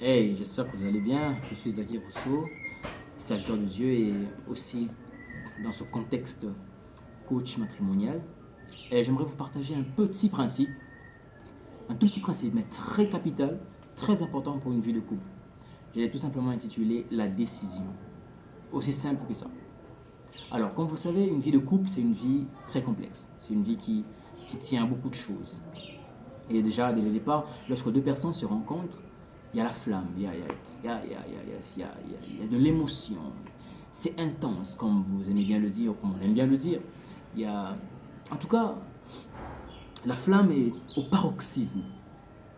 Hey, j'espère que vous allez bien. Je suis Zaki Rousseau, serviteur de Dieu et aussi dans ce contexte coach matrimonial. Et j'aimerais vous partager un tout petit principe, mais très capital, très important pour une vie de couple. Je l'ai tout simplement intitulé La décision. Aussi simple que ça. Alors, comme vous le savez, une vie de couple, c'est une vie très complexe. C'est une vie qui tient à beaucoup de choses. Et déjà, dès le départ, lorsque deux personnes se rencontrent, il y a la flamme, il y a de l'émotion. C'est intense, comme vous aimez bien le dire, comme on aime bien le dire. Il y a, en tout cas, la flamme est au paroxysme,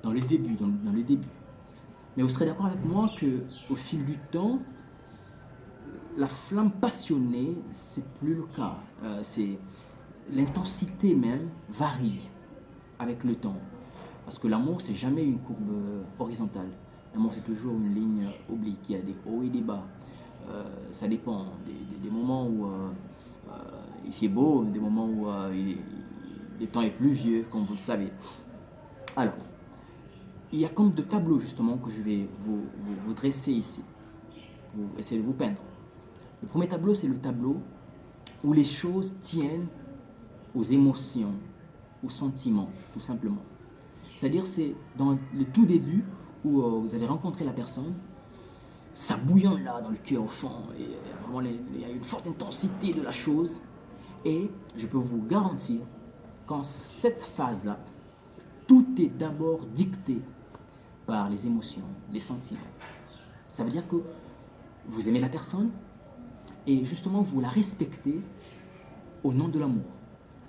dans les débuts, dans les débuts. Mais vous serez d'accord avec moi que au fil du temps, la flamme passionnée, c'est plus le cas. C'est l'intensité même varie avec le temps. Parce que l'amour, c'est jamais une courbe horizontale. L'amour, c'est toujours une ligne oblique. Il y a des hauts et des bas. Ça dépend des moments où il fait beau, des moments où le temps est pluvieux, comme vous le savez. Alors, il y a comme deux tableaux justement que je vais vous dresser ici. Vous essayez de vous peindre. Le premier tableau, c'est le tableau où les choses tiennent aux émotions, aux sentiments, tout simplement. C'est-à-dire, c'est dans les tout débuts où vous avez rencontré la personne, ça bouillonne là dans le cœur au fond, et vraiment il y a une forte intensité de la chose. Et je peux vous garantir qu'en cette phase-là, tout est d'abord dicté par les émotions, les sentiments. Ça veut dire que vous aimez la personne et justement vous la respectez au nom de l'amour,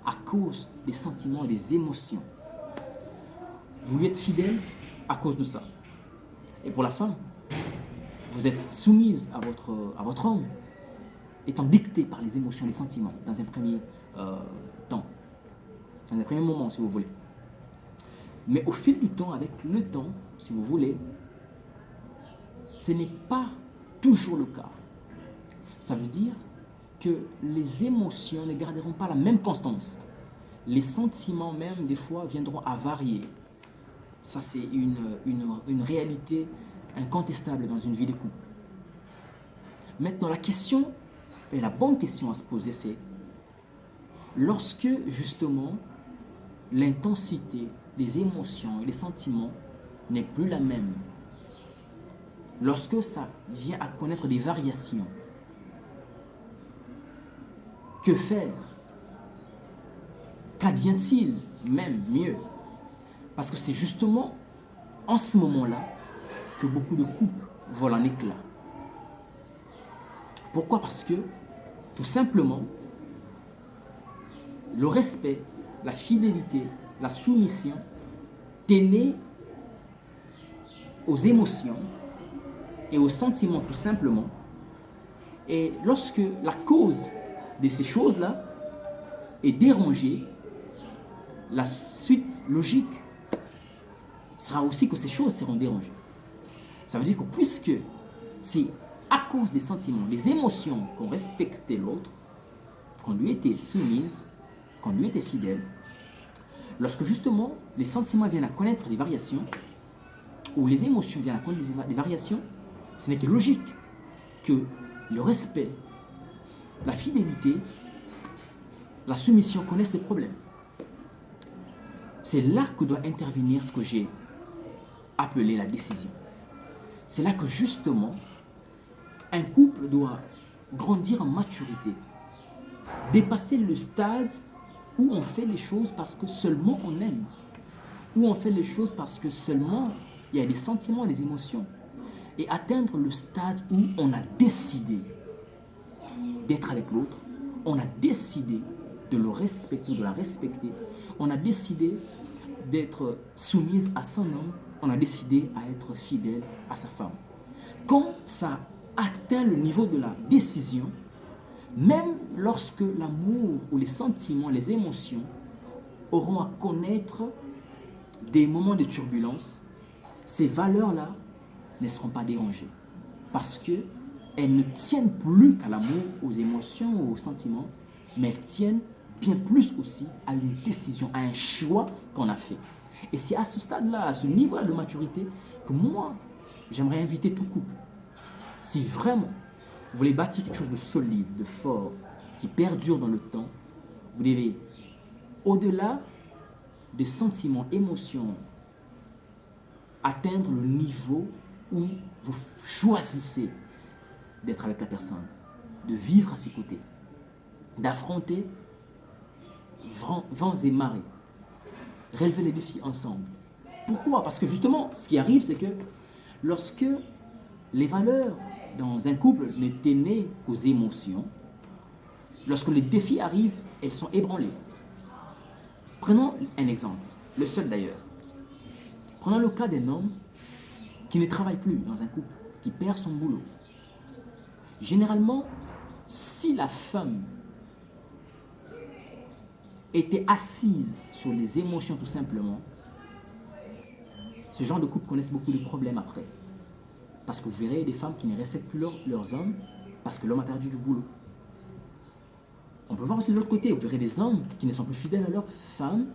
à cause des sentiments et des émotions. Vous lui êtes fidèle à cause de ça. Et pour la femme, vous êtes soumise à votre homme, étant dictée par les émotions, les sentiments, dans un premier temps, dans un premier moment, si vous voulez. Mais au fil du temps, avec le temps, si vous voulez, ce n'est pas toujours le cas. Ça veut dire que les émotions ne garderont pas la même constance. Les sentiments même, des fois, viendront à varier. Ça, c'est une réalité incontestable dans une vie de couple. Maintenant, la question, et la bonne question à se poser, c'est lorsque, justement, l'intensité, les émotions et les sentiments n'est plus la même, lorsque ça vient à connaître des variations, que faire? Qu'advient-il même mieux? Parce que c'est justement en ce moment-là que beaucoup de couples volent en éclats. Pourquoi? Parce que, tout simplement, le respect, la fidélité, la soumission tenaient aux émotions et aux sentiments, tout simplement. Et lorsque la cause de ces choses-là est dérangée, la suite logique sera aussi que ces choses seront dérangées. Ça veut dire que puisque c'est à cause des sentiments, des émotions qu'on respectait l'autre, qu'on lui était soumise, qu'on lui était fidèle, lorsque justement les sentiments viennent à connaître des variations, ou les émotions viennent à connaître des variations, ce n'est que logique que le respect, la fidélité, la soumission connaissent des problèmes. C'est là que doit intervenir ce que j'ai appelé la décision. C'est là que justement, un couple doit grandir en maturité, dépasser le stade où on fait les choses parce que seulement on aime, où on fait les choses parce que seulement il y a des sentiments, des émotions, et atteindre le stade où on a décidé d'être avec l'autre, on a décidé de le respecter, de la respecter, on a décidé d'être soumise à son homme, on a décidé à être fidèle à sa femme. Quand ça atteint le niveau de la décision, même lorsque l'amour ou les sentiments, les émotions auront à connaître des moments de turbulence, ces valeurs-là ne seront pas dérangées parce qu'elles ne tiennent plus qu'à l'amour, aux émotions ou aux sentiments, mais elles tiennent bien plus aussi à une décision, à un choix qu'on a fait. Et c'est à ce stade-là, à ce niveau-là de maturité, que moi, j'aimerais inviter tout couple. Si vraiment vous voulez bâtir quelque chose de solide, de fort, qui perdure dans le temps, vous devez, au-delà des sentiments, émotions, atteindre le niveau où vous choisissez d'être avec la personne, de vivre à ses côtés, d'affronter vents et marées, relever les défis ensemble. Pourquoi? Parce que justement, ce qui arrive, c'est que lorsque les valeurs dans un couple n'étaient nées qu'aux émotions, lorsque les défis arrivent, elles sont ébranlées. Prenons un exemple, le seul d'ailleurs. Prenons le cas d'un homme qui ne travaille plus dans un couple, qui perd son boulot. Généralement, si la femme était assise sur les émotions tout simplement, ce genre de couple connaissent beaucoup de problèmes après. Parce que vous verrez des femmes qui ne respectent plus leurs hommes parce que l'homme a perdu du boulot. On peut voir aussi de l'autre côté, vous verrez des hommes qui ne sont plus fidèles à leurs femmes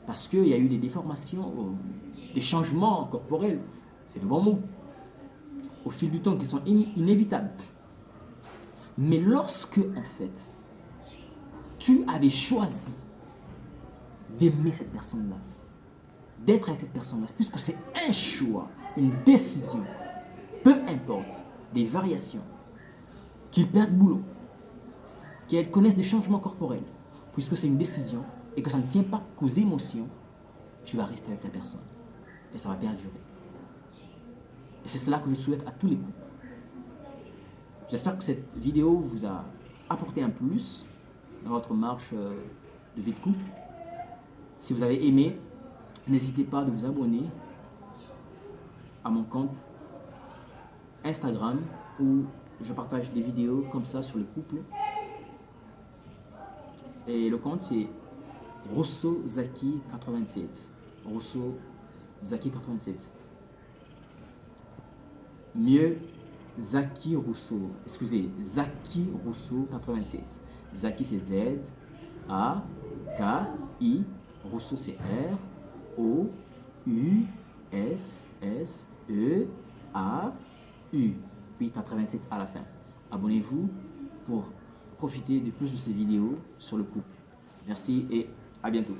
parce qu'il y a eu des déformations, des changements corporels, c'est le bon mot, au fil du temps qui sont inévitables. Mais lorsque, en fait, tu avais choisi d'aimer cette personne-là, d'être avec cette personne-là, puisque c'est un choix, une décision, peu importe, des variations, qu'ils perdent boulot, qu'elles connaissent des changements corporels, puisque c'est une décision et que ça ne tient pas qu'aux émotions, tu vas rester avec la personne et ça va perdurer. Et c'est cela que je souhaite à tous les couples. J'espère que cette vidéo vous a apporté un plus dans votre marche de vie de couple. Si vous avez aimé, n'hésitez pas de vous abonner à mon compte Instagram où je partage des vidéos comme ça sur le couple. Et le compte c'est Rousseau Zaki 87. Rousseau Zaki 87. Mieux Zaki Rousseau. Excusez, Zaki Rousseau 87. Zaki c'est Z A K I, Rousseau c'est R O U S S E A U, puis 87 à la fin. Abonnez-vous pour profiter de plus de ces vidéos sur le couple. Merci et à bientôt.